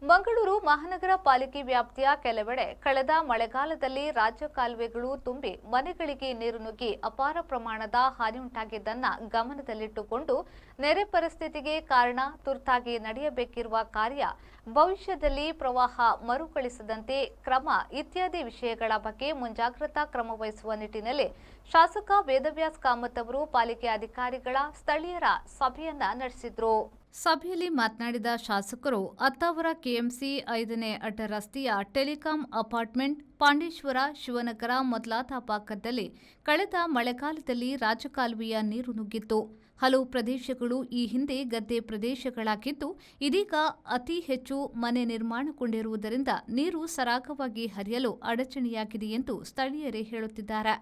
ಮಂಗಳೂರು ಮಹಾನಗರ ಪಾಲಿಕೆ ವ್ಯಾಪ್ತಿಯ ಕೆಲವೆಡೆ ಕಳೆದ ಮಳೆಗಾಲದಲ್ಲಿ ರಾಜ್ಯ ಕಾಲುವೆಗಳು ತುಂಬಿ ಮನೆಗಳಿಗೆ ನೀರು ನುಗ್ಗಿ ಅಪಾರ ಪ್ರಮಾಣದ ಹಾನಿಯುಂಟಾಗಿದ್ದನ್ನು ಗಮನದಲ್ಲಿಟ್ಟುಕೊಂಡು ನೆರೆ ಪರಿಸ್ಥಿತಿಗೆ ಕಾರಣ ತುರ್ತಾಗಿ ನಡೆಯಬೇಕಿರುವ ಕಾರ್ಯ ಭವಿಷ್ಯದಲ್ಲಿ ಪ್ರವಾಹ ಮರುಕಳಿಸದಂತೆ ಕ್ರಮ ಇತ್ಯಾದಿ ವಿಷಯಗಳ ಬಗ್ಗೆ ಮುಂಜಾಗ್ರತಾ ಕ್ರಮ ವಹಿಸುವ ನಿಟ್ಟಿನಲ್ಲಿ ಶಾಸಕ ವೇದವ್ಯಾಸ್ ಕಾಮತ್ ಅವರು ಪಾಲಿಕೆ ಅಧಿಕಾರಿಗಳ ಸ್ಥಳೀಯರ ಸಭೆಯನ್ನ ನಡೆಸಿದರು. ಸಭೆಯಲ್ಲಿ ಮಾತನಾಡಿದ ಶಾಸಕರು ಅತ್ತಾವರ ಕೆಎಂಸಿ 5ನೇ ಅಡ್ಡ ರಸ್ತೆಯ ಟೆಲಿಕಾಂ ಅಪಾರ್ಟ್ಮೆಂಟ್, ಪಾಂಡೇಶ್ವರ, ಶಿವನಗರ ಮೊದಲಾದ ಭಾಗದಲ್ಲಿ ಕಳೆದ ಮಳೆಗಾಲದಲ್ಲಿ ರಾಜಕಾಲುವೆಯ ನೀರು ನುಗ್ಗಿತ್ತು. ಹಲವು ಪ್ರದೇಶಗಳು ಈ ಹಿಂದೆ ಗದ್ದೆ ಪ್ರದೇಶಗಳಾಗಿದ್ದು, ಇದೀಗ ಅತಿ ಹೆಚ್ಚು ಮನೆ ನಿರ್ಮಾಣಗೊಂಡಿರುವುದರಿಂದ ನೀರು ಸರಾಗವಾಗಿ ಹರಿಯಲು ಅಡಚಣೆಯಾಗಿದೆ ಎಂದು ಸ್ಥಳೀಯರೇ ಹೇಳುತ್ತಿದ್ದಾರೆ.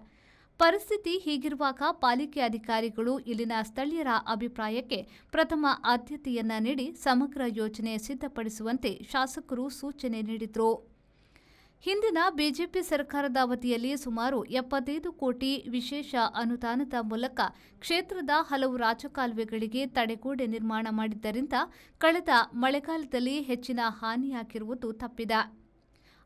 ಪರಿಸ್ಥಿತಿ ಹೀಗಿರುವಾಗ ಪಾಲಿಕೆ ಅಧಿಕಾರಿಗಳು ಇಲ್ಲಿನ ಸ್ಥಳೀಯರ ಅಭಿಪ್ರಾಯಕ್ಕೆ ಪ್ರಥಮ ಆದ್ಯತೆಯನ್ನ ನೀಡಿ ಸಮಗ್ರ ಯೋಜನೆ ಸಿದ್ಧಪಡಿಸುವಂತೆ ಶಾಸಕರು ಸೂಚನೆ ನೀಡಿದರು. ಹಿಂದಿನ ಬಿಜೆಪಿ ಸರ್ಕಾರದ ಅವಧಿಯಲ್ಲಿ ಸುಮಾರು 75 ಕೋಟಿ ವಿಶೇಷ ಅನುದಾನದ ಮೂಲಕ ಕ್ಷೇತ್ರದ ಹಲವು ರಾಜಕಾಲುವೆಗಳಿಗೆ ತಡೆಗೋಡೆ ನಿರ್ಮಾಣ ಮಾಡಿದ್ದರಿಂದ ಕಳೆದ ಮಳೆಗಾಲದಲ್ಲಿ ಹೆಚ್ಚಿನ ಹಾನಿಯಾಗಿರುವುದು ತಪ್ಪಿದೆ.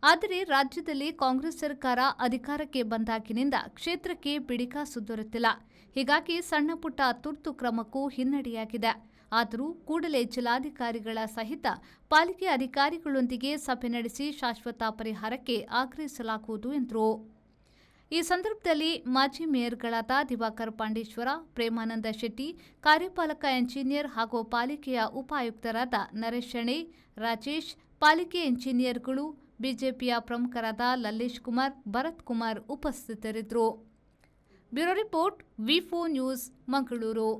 ಆದರೆ ರಾಜ್ಯದಲ್ಲಿ ಕಾಂಗ್ರೆಸ್ ಸರ್ಕಾರ ಅಧಿಕಾರಕ್ಕೆ ಬಂದಾಗಿನಿಂದ ಕ್ಷೇತ್ರಕ್ಕೆ ಬಿಡಿಗಾಸು ದೊರೆತಿಲ್ಲ. ಹೀಗಾಗಿ ಸಣ್ಣ ಪುಟ್ಟ ತುರ್ತು ಕ್ರಮಕ್ಕೂ ಹಿನ್ನಡೆಯಾಗಿದೆ. ಆದರೂ ಕೂಡಲೇ ಜಿಲ್ಲಾಧಿಕಾರಿಗಳ ಸಹಿತ ಪಾಲಿಕೆ ಅಧಿಕಾರಿಗಳೊಂದಿಗೆ ಸಭೆ ನಡೆಸಿ ಶಾಶ್ವತ ಪರಿಹಾರಕ್ಕೆ ಆಗ್ರಹಿಸಲಾಗುವುದು ಎಂದರು. ಈ ಸಂದರ್ಭದಲ್ಲಿ ಮಾಜಿ ಮೇಯರ್ಗಳಾದ ದಿವಾಕರ್ ಪಾಂಡೇಶ್ವರ, ಪ್ರೇಮಾನಂದ ಶೆಟ್ಟಿ, ಕಾರ್ಯಪಾಲಕ ಎಂಜಿನಿಯರ್ ಹಾಗೂ ಪಾಲಿಕೆಯ ಉಪ ಆಯುಕ್ತರಾದ ನರೇಶ್ ಶೆಣೈ, ರಾಜೇಶ್, ಪಾಲಿಕೆ ಎಂಜಿನಿಯರ್ಗಳು, ಬಿಜೆಪಿಯ ಪ್ರಮುಖರಾದ ಲಲ್ಲೇಶ್ ಕುಮಾರ್, ಭರತ್ ಕುಮಾರ್ ಉಪಸ್ಥಿತರಿದ್ದರು. Bureau report, V4 news, Mangaluru.